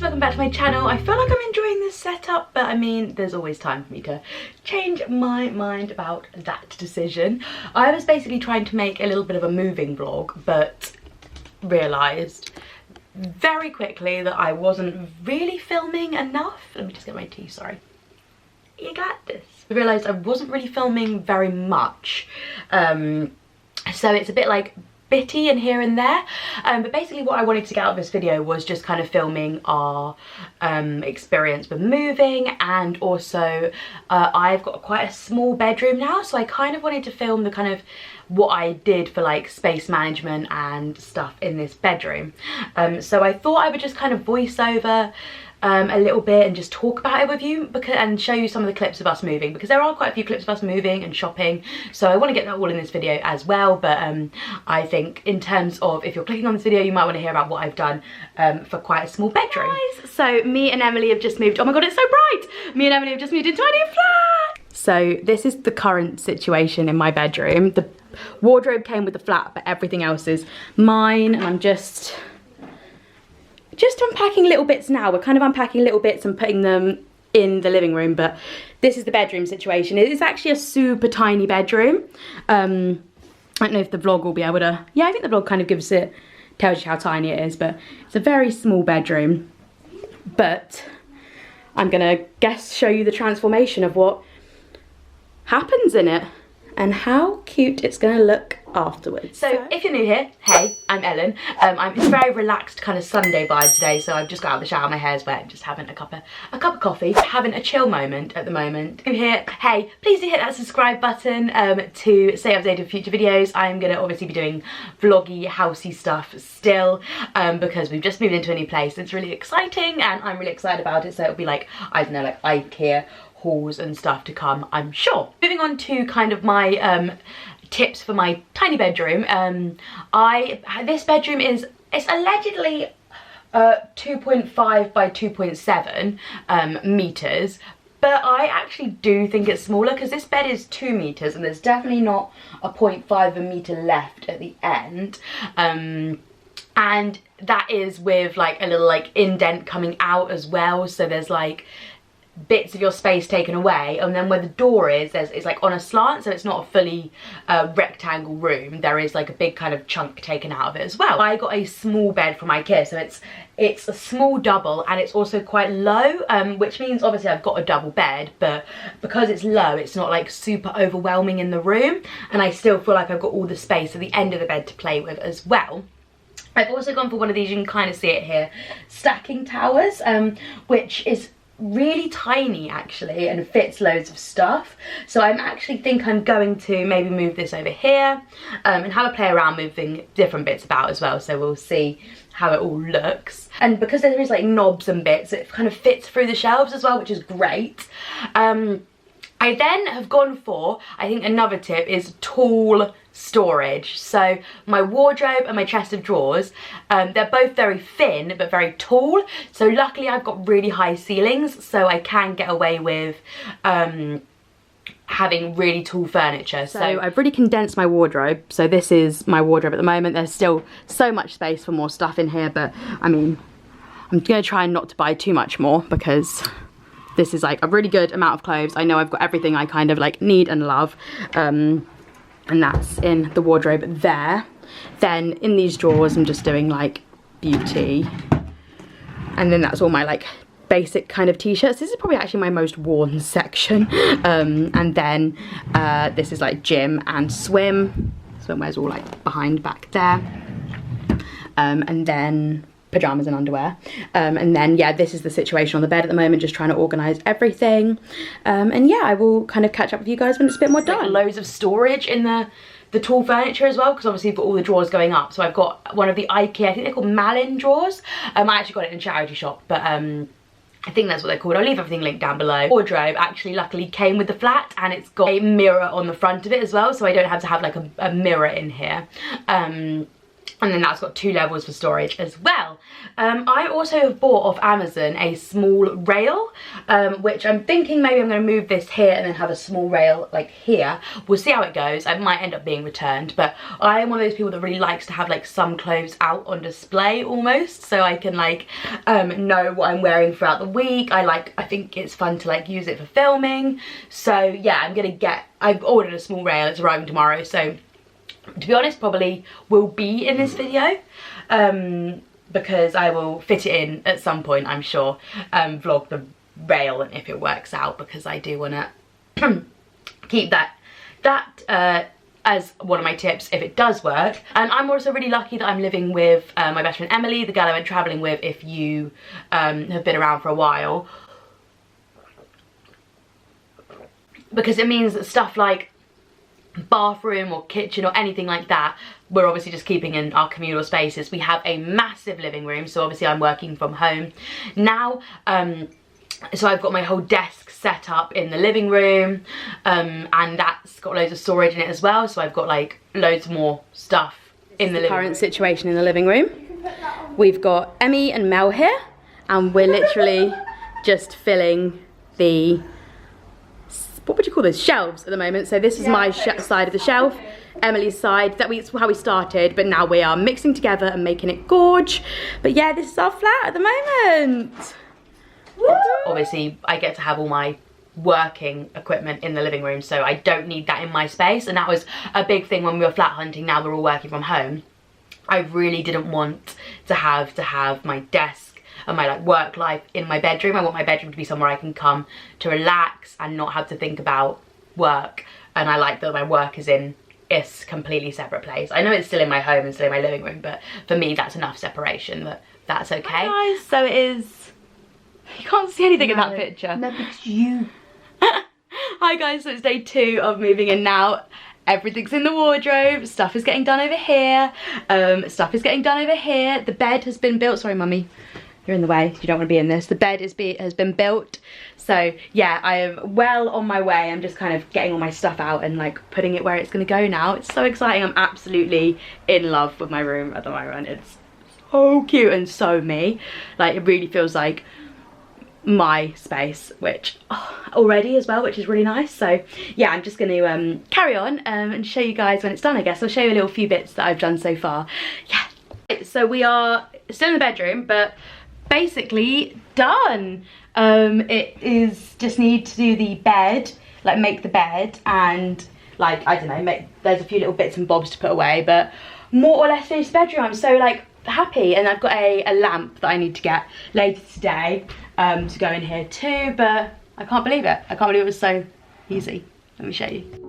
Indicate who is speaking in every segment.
Speaker 1: Welcome back to my channel. I feel like I'm enjoying this setup, but I mean, there's always time for me to change my mind about that decision. I was basically trying to make a little bit of a moving vlog, but realised very quickly that I wasn't really filming enough. Let me just get my tea, sorry. You got this. I realised I wasn't really filming very much. So it's a bit like bitty and here and there, but basically what I wanted to get out of this video was just kind of filming our experience with moving, and also I've got quite a small bedroom now, so I kind of wanted to film the kind of what I did for like space management and stuff in this bedroom. So I thought I would just kind of voice over a little bit and just talk about it with you, and show you some of the clips of us moving, because there are quite a few clips of us moving and shopping, so I want to get that all in this video as well. But I think in terms of, if you're clicking on this video, you might want to hear about what I've done for quite a small bedroom. Guys, so me and Emily have just moved. Oh my god, it's so bright! Me and Emily have just moved into a new flat! So this is the current situation in my bedroom. The wardrobe came with the flat, but everything else is mine, and I'm just unpacking little bits now. We're kind of unpacking little bits and putting them in the living room, but this is the bedroom situation. It is actually a super tiny bedroom. I don't know if the vlog will be able to, yeah, I think the vlog kind of tells you how tiny it is, but it's a very small bedroom. But I'm gonna show you the transformation of what happens in it and how cute it's gonna look afterwards. So if you're new here, hey, I'm Ellen. It's a very relaxed kind of Sunday vibe today, so I've just got out of the shower, my hair's wet, just having a cup of coffee, having a chill moment at the moment. If you're here, hey, please do hit that subscribe button to stay updated with future videos. I'm gonna obviously be doing vloggy, housey stuff still, because we've just moved into a new place. It's really exciting and I'm really excited about it, so it'll be like, I don't know, like IKEA hauls and stuff to come, I'm sure. Moving on to kind of my tips for my tiny bedroom. This bedroom it's allegedly 2.5 by 2.7 meters, but I actually do think it's smaller, because this bed is 2 meters and there's definitely not a 0.5 of a meter left at the end, and that is with like a little like indent coming out as well, so there's like bits of your space taken away, and then where the door is, it's like on a slant, so it's not a fully rectangle room. There is like a big kind of chunk taken out of it as well. I got a small bed from IKEA, so it's a small double, and it's also quite low, which means obviously I've got a double bed, but because it's low, it's not like super overwhelming in the room, and I still feel like I've got all the space at the end of the bed to play with as well. I've also gone for one of these, you can kind of see it here, stacking towers, which is really tiny actually and fits loads of stuff. So I actually think I'm going to maybe move this over here and have a play around moving different bits about as well, so we'll see how it all looks. And because there is like knobs and bits, it kind of fits through the shelves as well, which is great. I then have gone for, I think another tip is tall storage. So my wardrobe and my chest of drawers, they're both very thin but very tall, so luckily I've got really high ceilings, so I can get away with having really tall furniture. So I've really condensed my wardrobe, so this is my wardrobe at the moment. There's still so much space for more stuff in here, but I mean, I'm gonna try not to buy too much more, because this is like a really good amount of clothes. I know I've got everything I kind of like need and love, and that's in the wardrobe there. Then in these drawers I'm just doing like beauty, and then that's all my like basic kind of t-shirts. This is probably actually my most worn section, and then this is like gym and swimwear's all like behind back there, and then pajamas and underwear. And then yeah, this is the situation on the bed at the moment, just trying to organise everything. And yeah, I will kind of catch up with you guys when it's a bit more done. Like loads of storage in the tall furniture as well, because obviously you've got all the drawers going up. So I've got one of the IKEA, I think they're called Malin drawers. I actually got it in a charity shop, but I think that's what they're called. I'll leave everything linked down below. Wardrobe actually luckily came with the flat, and it's got a mirror on the front of it as well, so I don't have to have like a mirror in here. And then that's got 2 levels for storage as well. I also have bought off Amazon a small rail, which I'm thinking maybe I'm going to move this here and then have a small rail like here. We'll see how it goes. It might end up being returned, but I am one of those people that really likes to have like some clothes out on display almost, so I can like know what I'm wearing throughout the week. I think it's fun to like use it for filming. So yeah, I've ordered a small rail. It's arriving tomorrow, so to be honest, probably will be in this video, because I will fit it in at some point, I'm sure, vlog the rail and if it works out, because I do want to keep that as one of my tips if it does work. And I'm also really lucky that I'm living with my best friend Emily, the girl I went travelling with, if you have been around for a while, because it means that stuff like bathroom or kitchen or anything like that, we're obviously just keeping in our communal spaces. We have a massive living room, so obviously I'm working from home now, so I've got my whole desk set up in the living room, and that's got loads of storage in it as well, so I've got like loads more stuff in the living room. Current situation in the living room, we've got Emmy and Mel here, and we're literally just filling the, what would you call this, shelves at the moment. So this is my side of the shelf, Emily's side. That's how we started, but now we are mixing together and making it gorge. But yeah, this is our flat at the moment. Woo! Obviously I get to have all my working equipment in the living room, so I don't need that in my space, and that was a big thing when we were flat hunting. Now we're all working from home. I really didn't want to have my desk and my like work life in my bedroom. I want my bedroom to be somewhere I can come to relax and not have to think about work. And I like that my work is in a completely separate place. I know it's still in my home and still in my living room, but for me that's enough separation that's okay. Hi guys, so it is, you can't see anything in that picture. No, it's you. Hi guys, so it's day 2 of moving in now. Everything's in the wardrobe, stuff is getting done over here, stuff is getting done over here. The bed has been built, sorry mummy, you're in the way, you don't want to be in this. The bed has been built, so yeah, I am well on my way. I'm just kind of getting all my stuff out and like putting it where it's going to go now. It's so exciting. I'm absolutely in love with my room at the moment. It's so cute and so me. Like, it really feels like my space, which already as well, which is really nice. So yeah, I'm just going to carry on and show you guys when it's done. I guess I'll show you a little few bits that I've done so far. Yeah, so we are still in the bedroom, but basically done. It is just need to do the bed, like make the bed, and like, I don't know, there's a few little bits and bobs to put away, but more or less finished bedroom. I'm so like happy, and I've got a lamp that I need to get later today to go in here too, but I can't believe it. I can't believe it was so easy. Let me show you.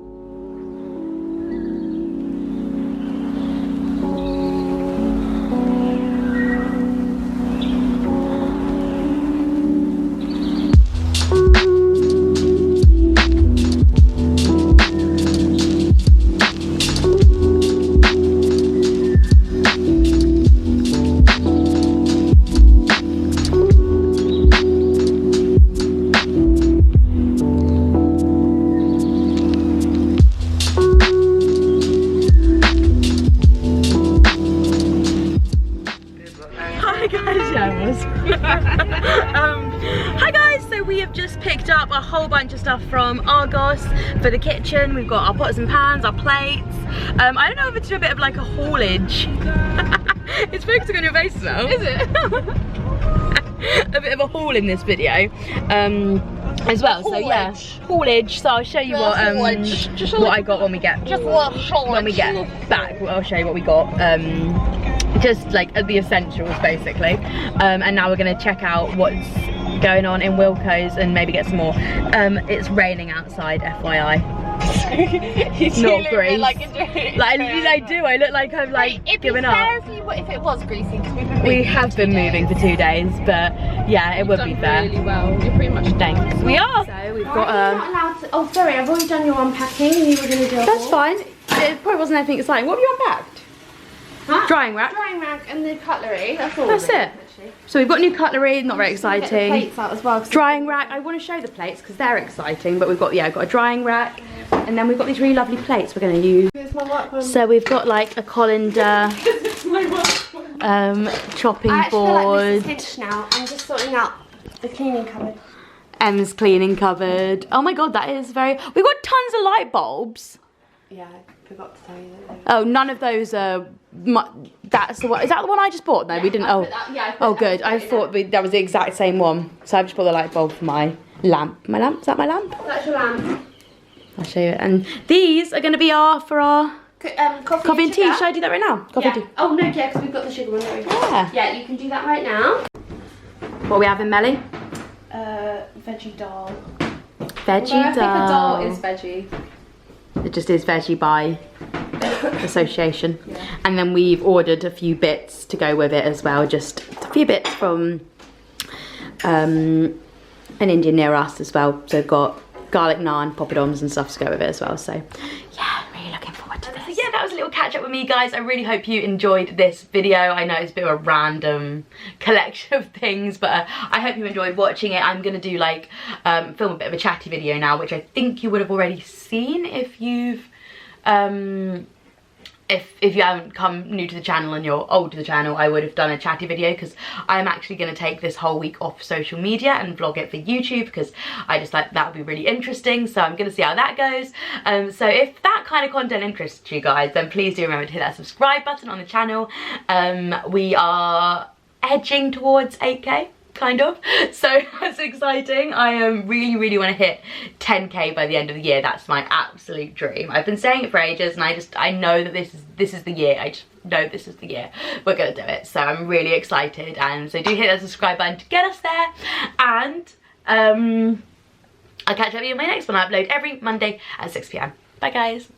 Speaker 1: Hi guys, so we have just picked up a whole bunch of stuff from Argos for the kitchen. We've got our pots and pans, our plates. I don't know if it's a bit of like a haulage. It's focusing on your face now. Is it? A bit of a haul in this video as well. So yeah, haulage. So I'll show you what I got when we get back. I'll show you what we got. Just like the essentials basically, and now we're gonna check out what's going on in Wilko's and maybe get some more. It's raining outside, FYI. Not great. Like I do. I look like I'm like giving up.
Speaker 2: if it was greasy, because
Speaker 1: we have been moving for 2 days, but yeah, it would be fair.
Speaker 2: Really well. You're pretty much
Speaker 1: Thanks. We are. So we've got
Speaker 3: Not allowed to, oh sorry, I've already done your unpacking and you were going to do a
Speaker 1: That's
Speaker 3: haul.
Speaker 1: fine. It probably wasn't anything exciting. What have you unpacked?
Speaker 3: Huh?
Speaker 1: Drying rack.
Speaker 3: Drying rack and the cutlery. That's all.
Speaker 1: That's
Speaker 3: really,
Speaker 1: it.
Speaker 3: actually.
Speaker 1: So we've got new cutlery, not very
Speaker 3: Get the
Speaker 1: exciting.
Speaker 3: plates out as well.
Speaker 1: Drying rack. I want to show the plates because they're exciting, but we've got, yeah, got a drying rack, and then we've got these really lovely plates we're going to use.
Speaker 3: Here's my work one.
Speaker 1: So we've got like a colander, chopping
Speaker 3: I actually
Speaker 1: board.
Speaker 3: feel like this is hinged now. I'm just sorting out the cleaning cupboard.
Speaker 1: Em's cleaning cupboard. Oh my god, that is very... We've got tons of light bulbs.
Speaker 3: Yeah, I forgot to tell you that.
Speaker 1: Oh, none of those are... That's the one... Is that the one I just bought? No, we didn't... Oh, oh good. I thought that was the exact same one. So I've just bought the light bulb for my lamp. My lamp? Is that my lamp?
Speaker 3: That's your lamp.
Speaker 1: I'll show you it. And these are going to be for our
Speaker 3: Coffee
Speaker 1: and tea. Should I do that right now? Coffee and tea.
Speaker 3: Oh no, yeah, because we've got the sugar one.
Speaker 1: Yeah.
Speaker 3: Yeah, you can do that right now.
Speaker 1: What are we having, Melly?
Speaker 3: Veggie dal.
Speaker 1: Veggie
Speaker 2: I think a
Speaker 1: dal.
Speaker 2: dal is veggie.
Speaker 1: It just is veggie by association. Yeah. And then we've ordered a few bits to go with it as well. Just a few bits from an Indian near us as well. So we've got garlic naan, poppadoms and stuff to go with it as well. So yeah, really looking forward to this. So yeah, that was a little catch up with me, guys. I really hope you enjoyed this video. I know it's a bit of a random collection of things, but I hope you enjoyed watching it. I'm gonna do like film a bit of a chatty video now, which I think you would have already seen if you've if you haven't come new to the channel and you're old to the channel. I would have done a chatty video because I'm actually going to take this whole week off social media and vlog it for YouTube because I just like that would be really interesting. So I'm going to see how that goes. So if that kind of content interests you guys, then please do remember to hit that subscribe button on the channel. We are edging towards 8k. Kind of, so that's exciting. I really want to hit 10k by the end of the year. That's my absolute dream. I've been saying it for ages, and I know that this is the year. I just know this is the year we're gonna do it. So I'm really excited, and so do hit that subscribe button to get us there. And I'll catch up with you in my next one. I upload every Monday at 6 p.m. Bye guys.